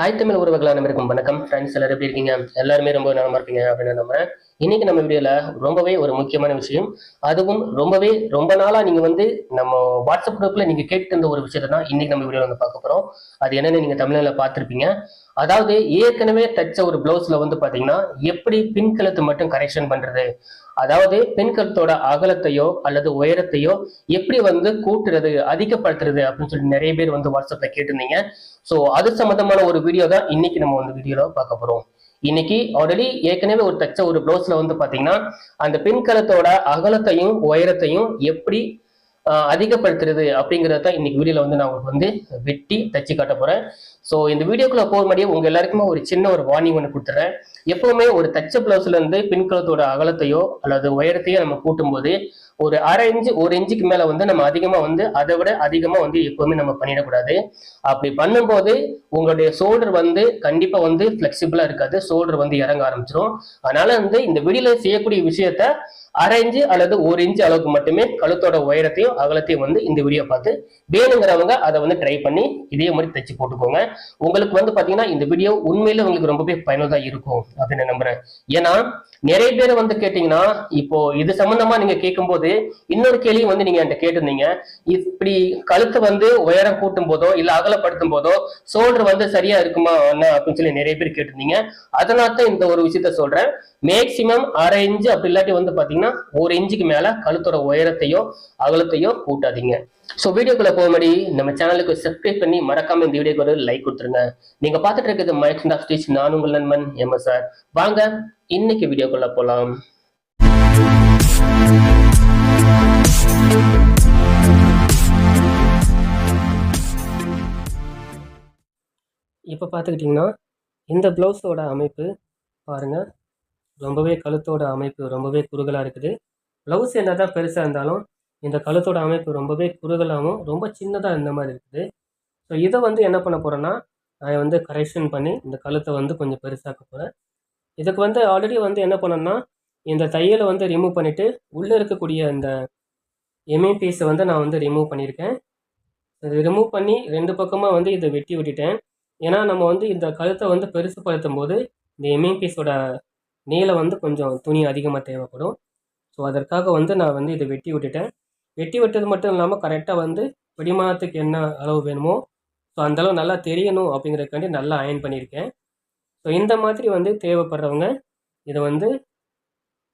தாய் தமிழ் உறவுகள் அனைவருக்கும் வணக்கம். ஃப்ரெண்ட்ஸ் எல்லாரும் எப்படி இருக்கீங்க? எல்லாருமே ரொம்ப நலமா இருப்பீங்க அப்படின்னு நம்புறேன். இன்னைக்கு நம்ம வீடியோல ரொம்பவே ஒரு முக்கியமான விஷயம், அதுவும் ரொம்ப நாளா நீங்க நம்ம வாட்ஸ்அப் குரூப்ல நீங்க கேட்டு இருந்த ஒரு விஷயத்தை தான் இன்னைக்கு நம்ம வீடியோல பார்க்க போறோம். அது என்னன்னு நீங்க தமிழ்ல பார்த்திருப்பீங்க. அதாவது ஏற்கனவே தச்ச ஒரு பிளவுஸ்ல பாத்தீங்கன்னா எப்படி பின் கழுத்து மட்டும் கரெக்ஷன் பண்றது, அதாவது பெண் கழுத்தோட அகலத்தையோ அல்லது உயரத்தையோ எப்படி கூட்டுறது அதிகப்படுத்துறது அப்படின்னு சொல்லி நிறைய பேர் வாட்ஸ்அப்ல கேட்டிருந்தீங்க. ஸோ அது சம்பந்தமான ஒரு வீடியோ தான் இன்னைக்கு நம்ம வீடியோல பார்க்க போறோம். இன்னைக்கு ஆல்ரெடி ஏற்கனவே ஒரு தச்ச ஒரு பிளவுஸ்ல பாத்தீங்கன்னா அந்த பின் கழுத்தோட அகலத்தையும் உயரத்தையும் எப்படி அதிகப்படுத்துறது அப்படிங்கறத இன்னைக்கு வீடியோல நான் உங்களுக்கு வெட்டி தச்சு காட்ட போறேன். ஸோ இந்த வீடியோக்குள்ள போக முடியும் உங்க எல்லாருக்குமே ஒரு சின்ன ஒரு வார்னிங் கொடுத்துறேன். எப்பவுமே ஒரு தச்ச பிளவுஸ்ல இருந்து பின்கலத்தோட அகலத்தையோ அல்லது உயரத்தையோ நம்ம கூட்டும் போது ஒரு அரை இன்ச்சு ஒரு இன்ச்சுக்கு மேல நம்ம அதிகமா அதை விட அதிகமா எப்பவுமே நம்ம பண்ணிடக்கூடாது. அப்படி பண்ணும்போது உங்களுடைய ஷோல்டர் கண்டிப்பா பிளெக்சிபிளா இருக்காது, ஷோல்டர் இறங்க ஆரம்பிச்சிடும். அதனால இந்த வீடியோல செய்யக்கூடிய விஷயத்த அரை இன்ச்சு அல்லது ஒரு இன்ச்சு அளவுக்கு மட்டுமே கழுத்தோட உயரத்தையும் அகலத்தையும் இந்த வீடியோ பார்த்து வேணுங்கிறவங்க அதை ட்ரை பண்ணி இதே மாதிரி தச்சு போட்டுக்கோங்க. உங்களுக்கு பாத்தீங்கன்னா இந்த வீடியோ உண்மையில உங்களுக்கு ரொம்பவே பயனுள்ளதா இருக்கும் அப்படின்னு நம்புறேன். ஏன்னா நிறைய பேர் கேட்டீங்கன்னா இப்போ இது சம்பந்தமா நீங்க கேட்கும்போது இன்னொரு கேள்வி நீங்க என்கிட்ட கேட்டிருந்தீங்க, இப்படி கழுத்து உயரம் கூட்டும் போதோ இல்ல அகலப்படுத்தும் போதோ ஷோல்டர் சரியா இருக்குமா என்ன அப்படின்னு சொல்லி நிறைய பேர் கேட்டிருந்தீங்க. அதனால தான் இந்த ஒரு விஷயத்த சொல்றேன். மேக்சிமம் அரை இன்ச்சு அப்படி இல்லாட்டி பாத்தீங்கன்னா ஒரு இன்ச்சுக்கு மேல கழுத்தோட உயரத்தையோ அகலத்தையோ கூட்டாதீங்க. ஸோ வீடியோக்குள்ள போக முன்னாடி நம்ம சேனலுக்கு சப்ஸ்கிரைப் பண்ணி மறக்காம இந்த வீடியோக்கு ஒரு லைக் கொடுத்துருங்க. நீங்க பார்த்துட்டு இருக்கிறது மைக்ஸ் ஆஃப் ஸ்டிச், நான் உங்கள் நண்பன் எம்எஸ்ஆர். வாங்க இன்னைக்கு வீடியோக்குள்ள போலாம். இப்போ பார்த்துக்கிட்டிங்கன்னா இந்த பிளவுஸோட அமைப்பு பாருங்க, ரொம்பவே கழுத்தோட அமைப்பு ரொம்பவே குறுகலாக இருக்குது. பிளவுஸ் என்னதான் பெருசாக இருந்தாலும் இந்த கழுத்தோட அமைப்பு ரொம்பவே குறுகலாகவும் ரொம்ப சின்னதாக இந்த மாதிரி இருக்குது. ஸோ இதை என்ன பண்ண போகிறேன்னா நான் கரெக்ஷன் பண்ணி இந்த கழுத்தை கொஞ்சம் பெருசாக்க போகிறேன். இதுக்கு ஆல்ரெடி என்ன பண்ணேன்னா இந்த தையலை ரிமூவ் பண்ணிவிட்டு உள்ளே இருக்கக்கூடிய இந்த எம்இ பீஸை நான் ரிமூவ் பண்ணியிருக்கேன். இது ரிமூவ் பண்ணி ரெண்டு பக்கமாக இதை வெட்டி விட்டுட்டேன். ஏன்னா நம்ம இந்த கழுத்தை பெருசுப்படுத்தும் போது இந்த எம்இ பீஸோட நீளம் கொஞ்சம் துணி அதிகமாக தேவைப்படும். ஸோ அதற்காக நான் இதை வெட்டி விட்டுட்டேன். வெட்டி விட்டது மட்டும் இல்லாமல் கரெக்டாக பிடிமானத்துக்கு என்ன அளவு வேணுமோ ஸோ அந்தளவு நல்லா தெரியணும் அப்படிங்கிறதுக்காண்டி நல்லா அயன் பண்ணியிருக்கேன். ஸோ இந்த மாதிரி தேவைப்படுறவங்க இதை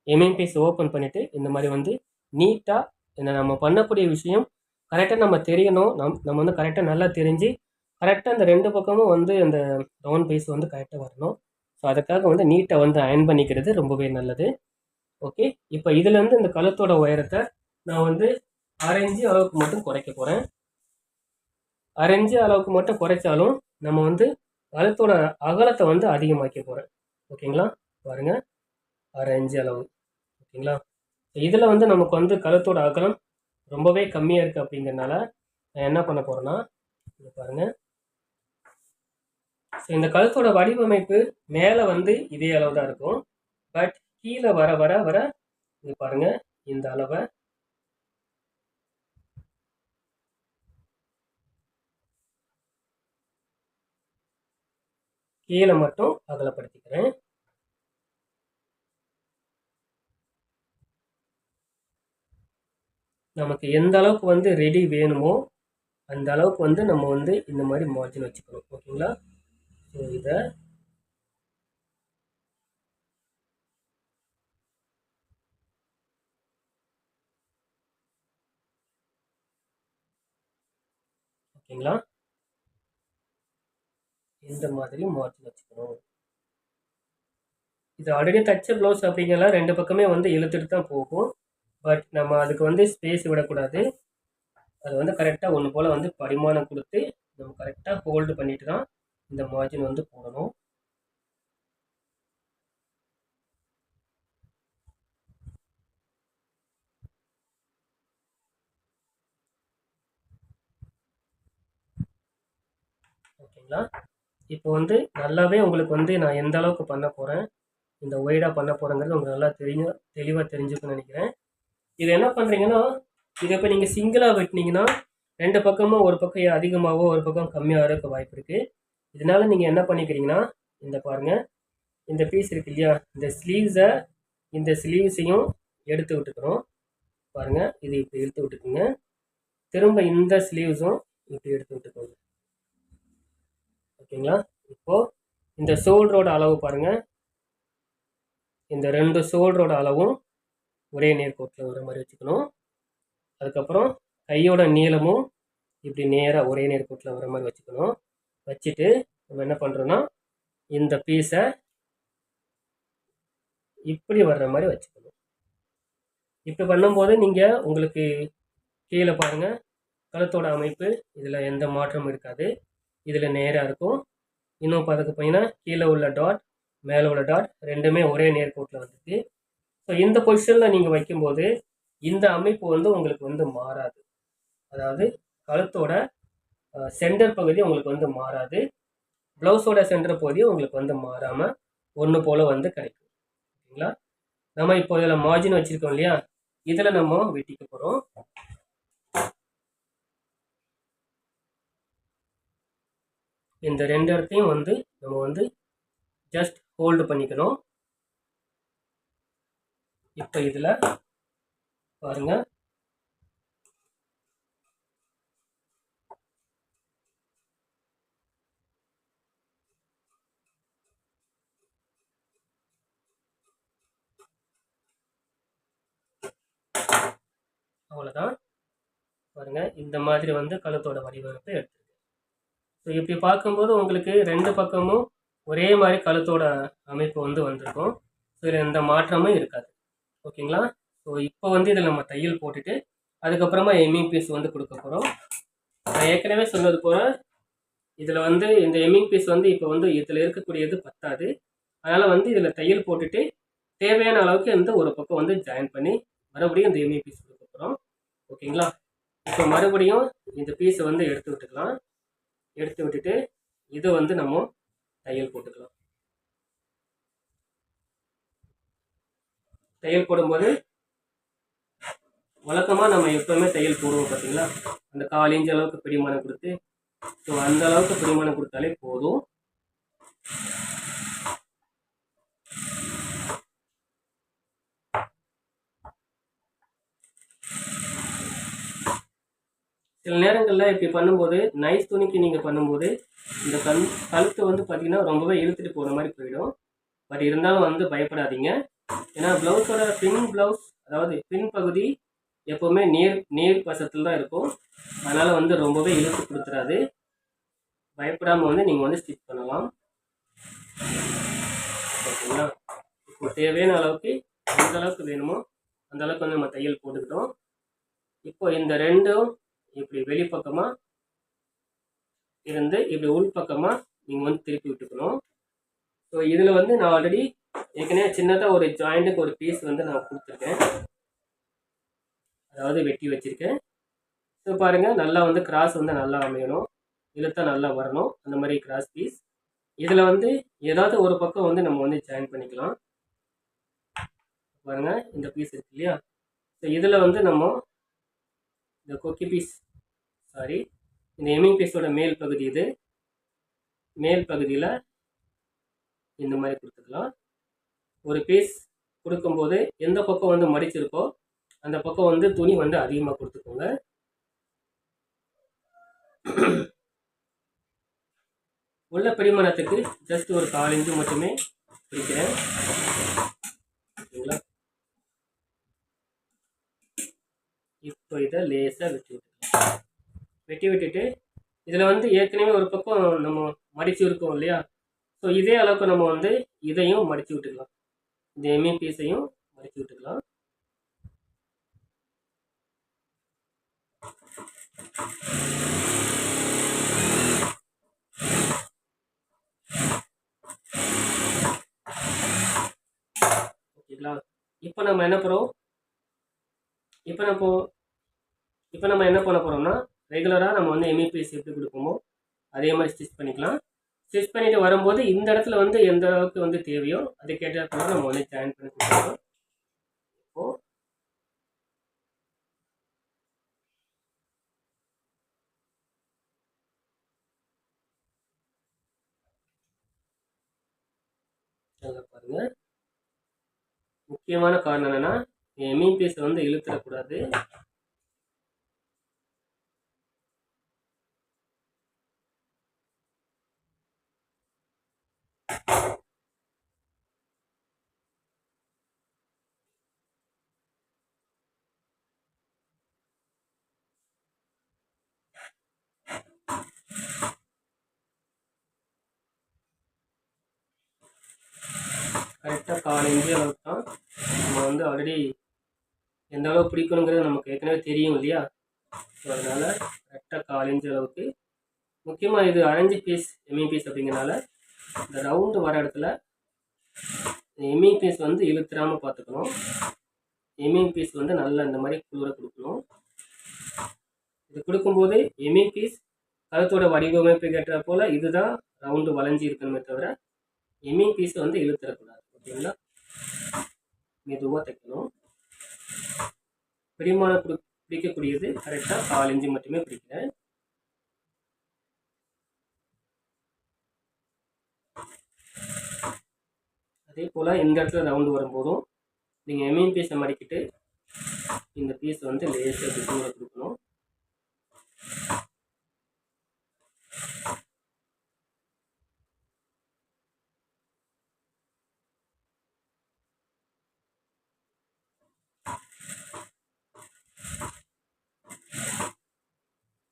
எம்இ பீஸ் ஓப்பன் பண்ணிவிட்டு இந்த மாதிரி நீட்டாக இந்த நம்ம பண்ணக்கூடிய விஷயம் கரெக்டாக நம்ம தெரியணும். நம்ம கரெக்டாக நல்லா தெரிஞ்சு கரெக்டாக அந்த ரெண்டு பக்கமும் அந்த ரவுண்ட் பீஸ் கரெக்டாக வரணும். ஸோ அதுக்காக நீட்டாக அயன் பண்ணிக்கிறது ரொம்பவே நல்லது. ஓகே, இப்போ இதுலேருந்து இந்த கழுத்தோட உயரத்தை நான் அரை இன்ச்சு அளவுக்கு மட்டும் குறைக்க போகிறேன். அரை இன்ச்சு அளவுக்கு மட்டும் குறைச்சாலும் நம்ம கழுத்தோட அகலத்தை அதிகமாக்க போகிறேன். ஓகேங்களா, பாருங்கள், அரை இன்ச்சு அளவு. ஓகேங்களா, இதில் நமக்கு கழுத்தோட அகலம் ரொம்பவே கம்மியாக இருக்குது. அப்படிங்கிறதுனால நான் என்ன பண்ண போகிறேன்னா இது பாருங்கள். ஸோ இந்த கழுத்தோட வடிவமைப்பு மேலே இதே அளவு தான் இருக்கும். பட் கீழே வர வர வர இது பாருங்கள், இந்த அளவை கீழே மட்டும் அகலப்படுத்திக்கிறேன். நமக்கு எந்த அளவுக்கு ரெடி வேணுமோ அந்த அளவுக்கு நம்ம இந்த மாதிரி மார்ஜின் வச்சுக்கணும். ஓகேங்களா, ஸோ இதை ஓகேங்களா இந்த மாதிரி மார்ஜின் வச்சுக்கணும். இது ஆல்ரெடி தச்ச ப்ளவுஸ் அப்படிங்கிற ரெண்டு பக்கமே இழுத்துட்டு தான் போகும். பட் நம்ம அதுக்கு ஸ்பேஸ் விடக்கூடாது. அது கரெக்டாக ஒன்று போல் பரிமாணம் கொடுத்து நம்ம கரெக்டாக ஹோல்டு பண்ணிட்டு தான் இந்த மார்ஜின் போடணும். ஓகேங்களா, இப்போ நல்லாவே உங்களுக்கு நான் எந்த அளவுக்கு பண்ண போகிறேன், இந்த ஒய்டாக பண்ண போகிறேங்கிறது உங்களுக்கு நல்லா தெளிவாக தெரிஞ்சுக்கணும்னு நினைக்கிறேன். இது என்ன பண்ணுறீங்கன்னா இதை இப்போ நீங்கள் சிங்கிளாக வெட்டினீங்கன்னா ரெண்டு பக்கமும் ஒரு பக்கம் அதிகமாகவோ ஒரு பக்கம் கம்மியாக இருக்க வாய்ப்பு இருக்குது. இதனால நீங்கள் என்ன பண்ணிக்கிறீங்கன்னா, இந்த பாருங்கள், இந்த பீஸ் இருக்கு இல்லையா, இந்த ஸ்லீவ்ஸையும் எடுத்து விட்டுக்கிறோம். பாருங்கள், இது இப்படி எடுத்து விட்டுக்குங்க. திரும்ப இந்த ஸ்லீவ்ஸும் இப்படி எடுத்து விட்டுக்கோங்க. ஓகேங்களா? இப்போது இந்த ஷோல்டரோட அளவு பாருங்கள், இந்த 2 ஷோல்டரோட அளவும் ஒரே நேர்கோட்டில் வர மாதிரி வச்சுக்கணும். அதுக்கப்புறம் கையோட நீளமும் இப்படி நேராக ஒரே நேர்கோட்டில் வர மாதிரி வச்சுக்கணும். வச்சுட்டு நம்ம என்ன பண்ணுறோன்னா, இந்த பீஸை இப்படி வர்ற மாதிரி வச்சுக்கணும். இப்படி பண்ணும்போது நீங்கள் உங்களுக்கு கீழே பாருங்கள், கழுத்தோட அமைப்பு இதில் எந்த மாற்றமும் இருக்காது. இதில் நேராக இருக்கும். இன்னும் பார்த்துக்க போனீங்கன்னா கீழே உள்ள டாட், மேலே உள்ள டாட் ரெண்டுமே ஒரே நேர்கோட்டில் வந்துருக்கு. ஸோ இந்த பொசிஷனில் நீங்கள் வைக்கும்போது இந்த அமைப்பு வந்து உங்களுக்கு வந்து மாறாது. அதாவது கழுத்தோட சென்டர் பகுதி உங்களுக்கு வந்து மாறாது. ப்ளவுஸோட சென்டர் பகுதியும் உங்களுக்கு வந்து மாறாமல் ஒன்று போல் வந்து கிடைக்கும். ஓகேங்களா? நம்ம இப்போ இதில் மார்ஜின் வச்சுருக்கோம் இல்லையா, இதில் நம்ம வெட்டிக்க போகிறோம். இந்த 2 இடத்தையும் வந்து நம்ம வந்து ஜஸ்ட் ஹோல்டு பண்ணிக்கணும். இப்போ இதில் பாருங்க, அவ்வளோதான். பாருங்க, இந்த மாதிரி வந்து கழுத்தோட வடிவமைப்பை எடுத்துருக்கு. ஸோ இப்படி பார்க்கும்போது உங்களுக்கு 2 பக்கமும் ஒரே மாதிரி கழுத்தோட அமைப்பு வந்து வந்திருக்கும். ஸோ இதில் எந்த மாற்றமும் இருக்காது. ஓகேங்களா? ஸோ இப்போ வந்து இதில் நம்ம தையல் போட்டுட்டு அதுக்கப்புறமா எம்மிங் பீஸ் வந்து கொடுக்க போகிறோம். நான் ஏற்கனவே சொன்னது போல் இதில் வந்து இந்த எம்மிங் பீஸ் வந்து இப்போ வந்து இதில் இருக்கக்கூடியது பத்தாது. அதனால் வந்து இதில் தையல் போட்டுட்டு தேவையான அளவுக்கு இந்த ஒரு பக்கம் வந்து ஜாயின் பண்ணி மறுபடியும் இந்த எம்மிங் பீஸ் கொடுக்க போகிறோம். ஓகேங்களா? இப்போ மறுபடியும் இந்த பீஸை வந்து எடுத்து விட்டுக்கலாம். எடுத்து விட்டுட்டு இதை வந்து நம்ம தையல் போட்டுக்கலாம். தையல் போடும்போது வழக்கமாக நம்ம எப்பவுமே தையல் போடுவோம் பார்த்தீங்களா, அந்த 1/4 இன்ச் அளவுக்கு பிடிமானம் கொடுத்து, ஸோ அந்த அளவுக்கு பிடிமானம் கொடுத்தாலே போதும். சில நேரங்களில் இப்படி பண்ணும்போது நைஸ் துணிக்கு நீங்கள் பண்ணும்போது இந்த கழுத்தை வந்து பார்த்தீங்கன்னா ரொம்பவே இழுத்துட்டு போகிற மாதிரி போயிடும். பட் இருந்தாலும் வந்து பயப்படாதீங்க. ஏன்னா ப்ளவுஸோட ப்ளவுஸ், அதாவது பின் பகுதி எப்போவுமே நீர் பசத்தில் தான் இருக்கும். அதனால் வந்து ரொம்பவே இழுத்து கொடுத்துறாது. பயப்படாமல் வந்து நீங்கள் வந்து ஸ்டிச் பண்ணலாம். ஓகேங்களா? இப்போ தேவையான அளவுக்கு எந்த அளவுக்கு வேணுமோ அந்த அளவுக்கு வந்து நம்ம தையல் போட்டுக்கிட்டோம். இப்போ இந்த ரெண்டும் இப்படி வெளிப்பக்கமாக இருந்து இப்படி உள்பக்கமாக நீங்கள் வந்து திருப்பி விட்டுக்கணும். ஸோ இதில் வந்து நான் ஆல்ரெடி ஏற்கனவே சின்னதாக ஒரு ஜாயிண்ட்டுக்கு ஒரு பீஸ் வந்து நான் கொடுத்துருக்கேன், அதாவது வெட்டி வச்சுருக்கேன். ஸோ பாருங்கள், நல்லா வந்து கிராஸ் வந்து நல்லா அமையணும், இழுத்தா நல்லா வரணும், அந்த மாதிரி கிராஸ் பீஸ். இதில் வந்து ஏதாவது ஒரு பக்கம் வந்து நம்ம வந்து ஜாயின் பண்ணிக்கலாம். பாருங்கள், இந்த பீஸ் இருக்கு இல்லையா, ஸோ இதில் வந்து நம்ம இந்த கொக்கி பீஸ், இந்த எம்மிங் பீஸோட மேல் பகுதி, இது மேல் பகுதியில் இந்த மாதிரி கொடுத்துக்கலாம். ஒரு பீஸ் கொடுக்கும்போது எந்த பக்கம் வந்து மடிச்சிருக்கோ அந்த பக்கம் வந்து துணி வந்து அதிகமாக கொடுத்துக்கோங்க. உள்ள பிடிமானத்துக்கு ஜஸ்ட் ஒரு 1/4 இன்ச்சு மட்டுமே பிடிக்கிறேன். ஓகேங்களா? இப்போ இதை லேசாக வெட்டி விட்டுட்டு இதில் வந்து ஏற்கனவே ஒரு பக்கம் நம்ம மடிச்சு இருக்கோம் இல்லையா, ஸோ இதே அளவுக்கு நம்ம வந்து இதையும் மடிச்சு விட்டுக்கலாம். இந்த எம்மிங் பீஸையும் மடிச்சு விட்டுக்கலாம். ஓகேங்களா? இப்போ நம்ம என்ன பண்ண போகிறோம்னா ரெகுலராக நம்ம வந்து எம்மிங் பீஸ் எப்படி கொடுப்போமோ அதே மாதிரி ஸ்டிச் பண்ணிக்கலாம். ஸ்டிச் பண்ணிட்டு வரும்போது இந்த இடத்துல வந்து எந்த அளவுக்கு வந்து தேவையோ அதுக்கேற்ற நம்ம வந்து ஜாயின் பண்ணி கொடுக்கலாம். இப்போ நல்லா பாருங்க. முக்கியமான காரணம் என்னன்னா எம்மிங் பீஸை வந்து இழுத்துடக்கூடாது. கரெக்டாக 1/4 இன்ச்சு அளவுக்கு தான் நம்ம வந்து ஆல்ரெடி எந்த அளவு பிடிக்கணுங்கிறது நமக்கு ஏற்கனவே தெரியும் இல்லையா? ஸோ அதனால் கரெக்டாக 1/4 இன்ச்சு அளவுக்கு. முக்கியமாக இது அரைஞ்சி பீஸ் எம்மிங் பீஸ் அப்படிங்கிறனால இந்த ரவுண்டு வர இடத்துல எம்மிங் பீஸ் வந்து இழுத்துடாமல் பார்த்துக்கணும். எம்மிங் பீஸ் வந்து நல்லா இந்த மாதிரி குளிர கொடுக்கணும். இது கொடுக்கும்போது எம்மிங் பீஸ் கழுத்தோட வடிவமைப்பு கேட்ட போல் இதுதான் ரவுண்டு வளைஞ்சி இருக்கணுமே தவிர எம்மிங் பீஸ் வந்து இழுத்துடக்கூடாது. ஓகேங்களா? மெதுவாக தைக்கணும். பிடிமானம் பிடிக்கக்கூடியது கரெக்டாக 1/4 இன்ச்சு மட்டுமே பிடிக்கிறேன். அதே போல் இந்த இடத்துல ரவுண்டு வரும்போதும் நீங்கள் எம்மிங் பீஸை மடிக்கிட்டு இந்த பீஸ் வந்து லேசாக தூர கொடுக்கணும்.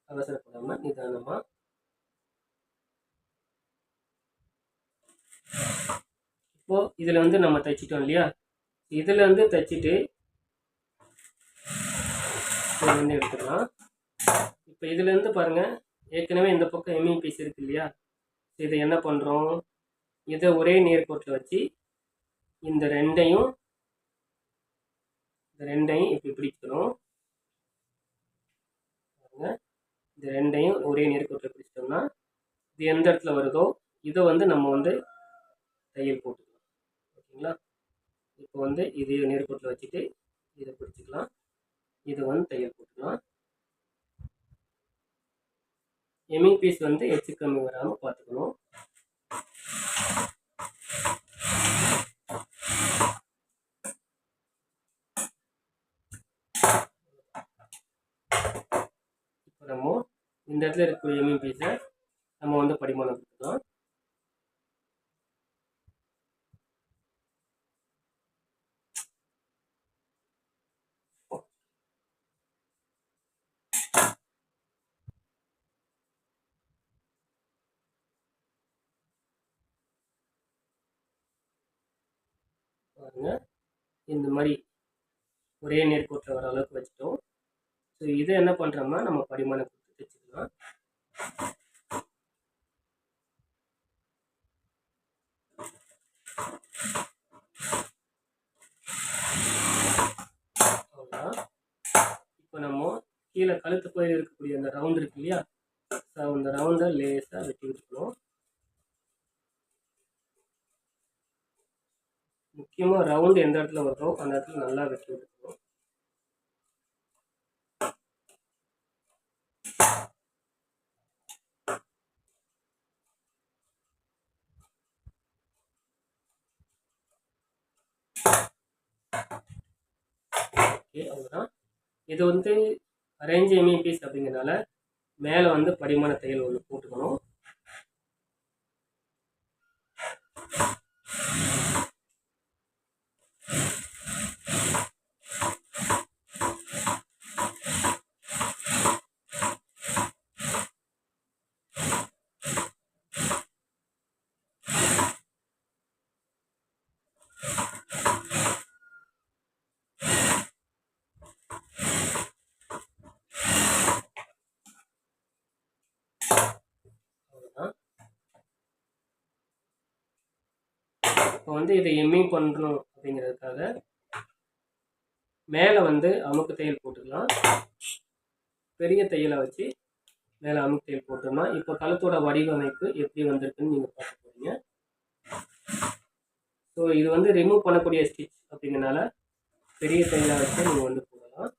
அவசரப்படாம நிதானமா. இப்போ இதுல வந்து நம்ம தைச்சிட்டோம் இல்லையா? இதுல இருந்து தைச்சிட்டு வந்து எடுத்துக்கலாம். இப்போ இதுல இருந்து பாருங்க, ஏற்கனவே இந்த பக்கம் எம்மிங் பீஸ் இருக்கு இல்லையா? இதை என்ன பண்றோம், இதை ஒரே நேர்கோட்டில் வச்சு இந்த ரெண்டையும் இப்படி பிடிக்கணும். இந்த ரெண்டையும் ஒரே நேர்கோட்டில் பிடிச்சிட்டோம்னா இது எந்த இடத்துல வருதோ இதை வந்து நம்ம வந்து தையல் போட்டுக்கலாம். ஓகேங்களா? இப்போ வந்து இதே நேர்கோட்டில் வச்சுட்டு இதை பிடிச்சிக்கலாம். இதை வந்து தையல் போட்டுக்கலாம். எம்மிங் பீஸ் வந்து எச்சு கம்மி வராமல் பார்த்துக்கணும். இப்போ நம்ம இந்த இடத்துல இருக்கக்கூடிய எம்மிங் பீஸை நம்ம வந்து படிமானம் கொடுத்துக்கலாம். பாருங்க, இந்த மாதிரி ஒரே நேர்கோட்டில் வர அளவுக்கு வச்சுட்டோம். ஸோ இதை என்ன பண்ணுறோம்னா நம்ம படிமானம் கொடுத்து தைச்சிக்கலாம். அவ்வளோதான். இப்போ நம்ம கீழே கழுத்து பகுதியில் இருக்கக்கூடிய அந்த ரவுண்ட் இருக்கு இல்லையா? ஸோ அந்த ரவுண்டை லேசாக வெட்டி விட்டுக்கணும். முக்கியமாக ரவுண்டு எந்த இடத்துல வருதோ அந்த இடத்துல நல்லா வெட்டி விட்டுக்கணும். ஓகே, அவ்வளோதான். இது வந்து அரேஞ்ச் எம்மிங் பீஸ் அப்படிங்கிறதுனால மேலே வந்து படிமான தையல் ஒன்று போட்டுக்கணும். இப்போ வந்து இதை எம்மிங் பண்ணணும் அப்படிங்கிறதுக்காக மேலே வந்து அமுக்கு தையல் போட்டுக்கலாம். பெரிய தையலை வச்சு மேலே அமுக்கு தையல் போட்டோம்னா இப்போ கழுத்தோட வடிவமைப்பு எப்படி வந்திருக்குன்னு நீங்கள் பார்க்க போறீங்க. ஸோ இது வந்து ரிமூவ் பண்ணக்கூடிய ஸ்டிச் அப்படிங்கிறனால பெரிய தையலை வச்சு நீங்கள் வந்து போடலாம்.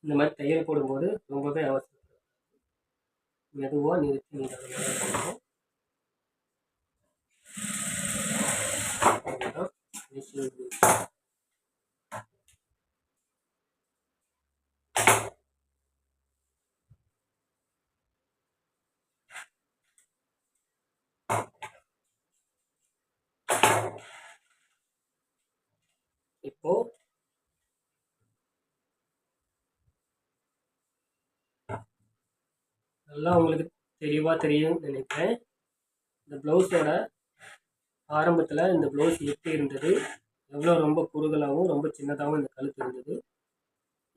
இந்த மாதிரி தையல் போடும்போது ரொம்பவே அவசியம். மெதுவாக நிறுத்தி நீங்கள் இப்போ நல்லா உங்களுக்கு தெளிவாக தெரியும் நினைக்கிறேன். இந்த ப்ளவுஸோட ஆரம்பத்தில் இந்த ப்ளவுஸ் எப்படி இருந்தது, எவ்வளோ ரொம்ப குறுகலாகவும் ரொம்ப சின்னதாகவும் இந்த கழுத்து இருந்தது.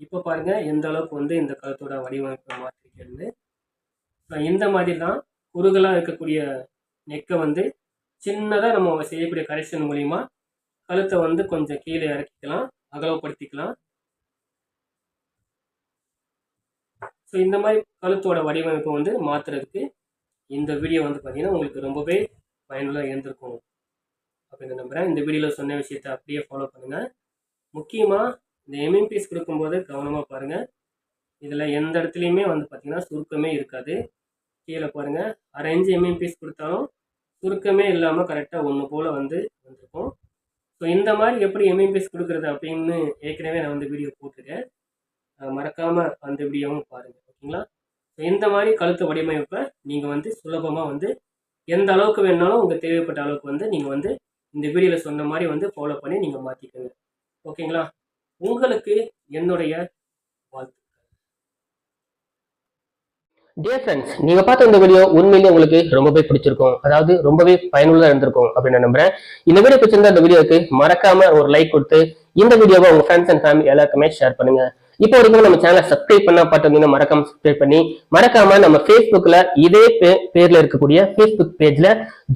இப்போ பாருங்கள் எந்த அளவுக்கு வந்து இந்த கழுத்தோட வடிவமைப்பை மாற்றிக்கிறது. இந்த மாதிரி தான் குறுகலாக இருக்கக்கூடிய நெக்கை வந்து சின்னதாக நம்ம செய்யக்கூடிய கரெக்ஷன் மூலிமா கழுத்தை வந்து கொஞ்சம் கீழே இறக்கிக்கலாம், அகலப்படுத்திக்கலாம். ஸோ இந்த மாதிரி கழுத்தோட வடிவமைப்பை வந்து மாற்றுறதுக்கு இந்த வீடியோ வந்து பார்த்தீங்கன்னா உங்களுக்கு ரொம்பவே பயனுள்ளதாக இருந்திருக்கும் அப்படின்னு நம்புகிறேன். இந்த வீடியோவில் சொன்ன விஷயத்தை அப்படியே ஃபாலோ பண்ணுங்கள். முக்கியமாக இந்த எம்எம்பிஎஸ் கொடுக்கும்போது கவனமாக பாருங்கள். இதில் எந்த இடத்துலையுமே வந்து பார்த்திங்கன்னா சுருக்கமே இருக்காது. கீழே பாருங்கள், 1/2 இன்ச் எம்எம்பிஎஸ் கொடுத்தாலும் சுருக்கமே இல்லாமல் கரெக்டாக ஒன்று போல் வந்து வந்திருக்கும். ஸோ இந்த மாதிரி எப்படி எம்எம்பிஎஸ் கொடுக்குறது அப்படின்னு ஏற்கனவே நான் வந்து வீடியோ போட்டிருக்கேன். மறக்காமல் அந்த வீடியோவும் பாருங்கள், ஓகேங்களா? ஸோ இந்த மாதிரி கழுத்து வடிவமைப்பை நீங்கள் வந்து சுலபமாக வந்து எந்த அளவுக்கு வேணாலும் உங்களுக்கு தேவைப்பட்ட அளவுக்கு வந்து நீங்கள் வந்து இந்த வீடியோவில் சொன்ன மாதிரி வந்து ஃபாலோ பண்ணி நீங்கள் மாற்றிக்கோங்க, ஓகேங்களா? உங்களுக்கு என்னுடைய வாழ்த்து. டியர் ஃப்ரெண்ட்ஸ், நீங்க பார்த்த இந்த வீடியோ உண்மையிலேயே உங்களுக்கு ரொம்பவே பிடிச்சிருக்கும், அதாவது ரொம்பவே பயனுள்ளதா இருந்திருக்கும் அப்படின்னு நான் நம்புறேன். இந்த வீடியோ பிடிச்சிருந்தா இந்த வீடியோக்கு மறக்காம ஒரு லைக் கொடுத்து இந்த வீடியோவை உங்க ஃப்ரெண்ட்ஸ் அண்ட் ஃபேமிலி எல்லாருக்குமே ஷேர் பண்ணுங்க. இப்போ வரைக்கும் நம்ம சேனலை சப்ஸ்கிரைப் பண்ண பார்த்தீங்கன்னா மறக்காம சப்ஸ்கிரைப் பண்ணி மறக்காம நம்ம ஃபேஸ்புக்ல இதே பேர்ல இருக்கக்கூடிய ஃபேஸ்புக் பேஜ்ல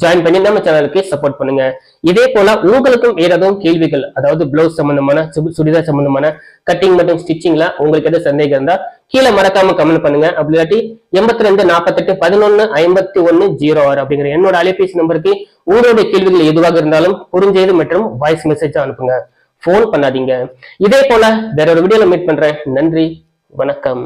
ஜாயின் பண்ணி நம்ம சேனலுக்கு சப்போர்ட் பண்ணுங்க. இதே போல உங்களுக்கும் ஏதாவது கேள்விகள், அதாவது பிளவுஸ் சம்பந்தமான, சுடிதார் சம்பந்தமான கட்டிங் மற்றும் ஸ்டிச்சிங்ல உங்களுக்கு எதாவது சந்தேகம் இருந்தா கீழே மறக்காம கமெண்ட் பண்ணுங்க. அப்படி இல்லாட்டி 82 48 11 51 06 அப்படிங்கிற என்னோட அலைபேசி நம்பருக்கு உங்களுடைய கேள்விகள் எதுவாக இருந்தாலும் குறுஞ்செய்தி மற்றும் வாய்ஸ் மெசேஜ் அனுப்புங்க, போன் பண்ணாதீங்க. இதே போல வேற ஒரு வீடியோல மீட் பண்றேன். நன்றி, வணக்கம்.